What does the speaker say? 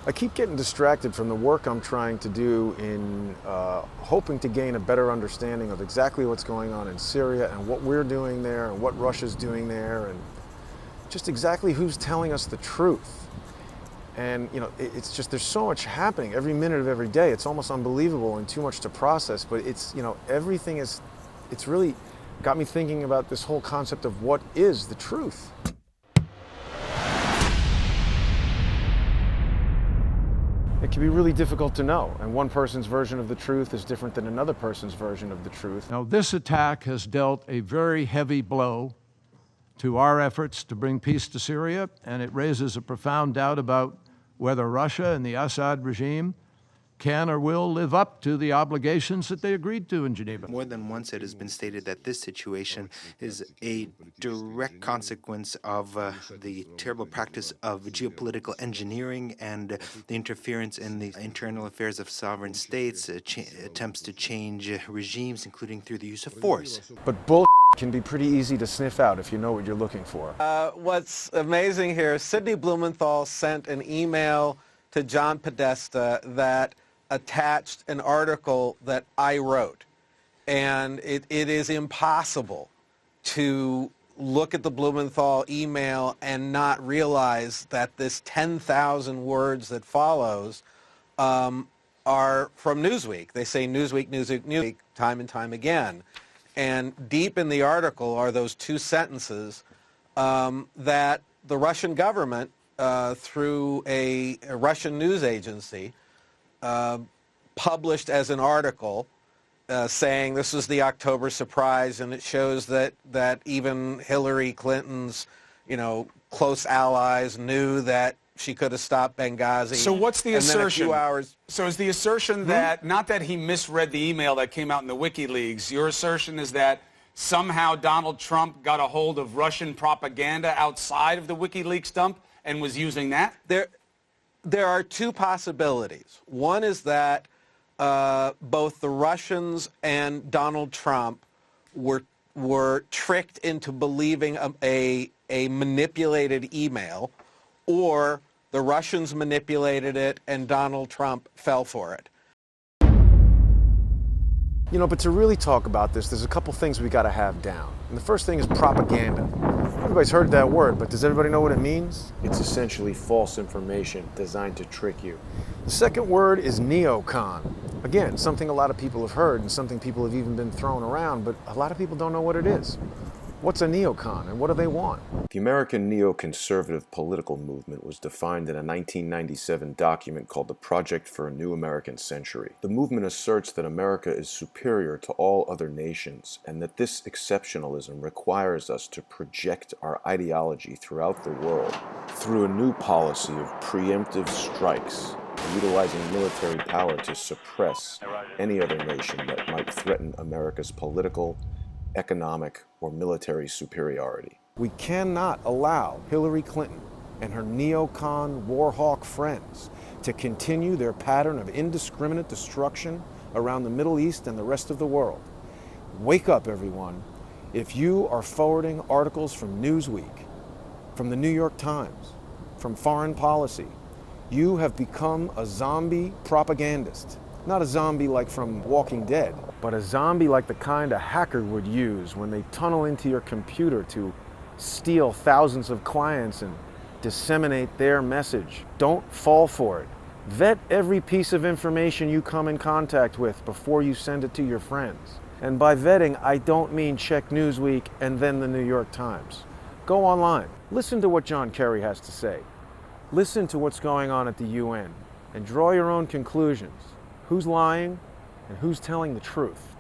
I keep getting distracted from the work I'm trying to do in hoping to gain a better understanding of exactly what's going on in Syria and what we're doing there and what Russia's doing there and just exactly who's telling us the truth. And it's just, there's so much happening every minute of every day. It's almost unbelievable and too much to process, but it's really got me thinking about this whole concept of what is the truth. It can be really difficult to know, and one person's version of the truth is different than another person's version of the truth. Now, this attack has dealt a very heavy blow to our efforts to bring peace to Syria, and it raises a profound doubt about whether Russia and the Assad regime can or will live up to the obligations that they agreed to in Geneva. More than once it has been stated that this situation is a direct consequence of the terrible practice of geopolitical engineering and the interference in the internal affairs of sovereign states, attempts to change regimes, including through the use of force. But bull can be pretty easy to sniff out if you know what you're looking for. What's amazing here, Sidney Blumenthal sent an email to John Podesta that attached an article that I wrote. And it is impossible to look at the Blumenthal email and not realize that this 10,000 words that follows are from Newsweek. They say Newsweek, Newsweek, Newsweek, time and time again. And deep in the article are those two sentences that the Russian government, through a Russian news agency, published as an article saying this was the October surprise, and it shows that even Hillary Clinton's, close allies knew that she could have stopped Benghazi. So what's the assertion? And then a few hours. So is the assertion that, not that he misread the email that came out in the WikiLeaks, your assertion is that somehow Donald Trump got a hold of Russian propaganda outside of the WikiLeaks dump and was using that? There are two possibilities. One is that both the Russians and Donald Trump were tricked into believing a manipulated email, or the Russians manipulated it and Donald Trump fell for it. But to really talk about this, there's a couple things we got to have down. And the first thing is propaganda. Everybody's heard that word, but does everybody know what it means? It's essentially false information designed to trick you. The second word is neocon. Again, something a lot of people have heard and something people have even been thrown around, but a lot of people don't know what it is. What's a neocon and what do they want? The American neoconservative political movement was defined in a 1997 document called the Project for a New American Century. The movement asserts that America is superior to all other nations and that this exceptionalism requires us to project our ideology throughout the world through a new policy of preemptive strikes, utilizing military power to suppress any other nation that might threaten America's political, economic, or military superiority. We cannot allow Hillary Clinton and her neocon war hawk friends to continue their pattern of indiscriminate destruction around the Middle East and the rest of the world. Wake up, everyone. If you are forwarding articles from Newsweek, from the New York Times, from Foreign Policy, you have become a zombie propagandist. Not a zombie like from Walking Dead, but a zombie like the kind a hacker would use when they tunnel into your computer to steal thousands of clients and disseminate their message. Don't fall for it. Vet every piece of information you come in contact with before you send it to your friends. And by vetting, I don't mean check Newsweek and then the New York Times. Go online. Listen to what John Kerry has to say. Listen to what's going on at the UN and draw your own conclusions. Who's lying and who's telling the truth?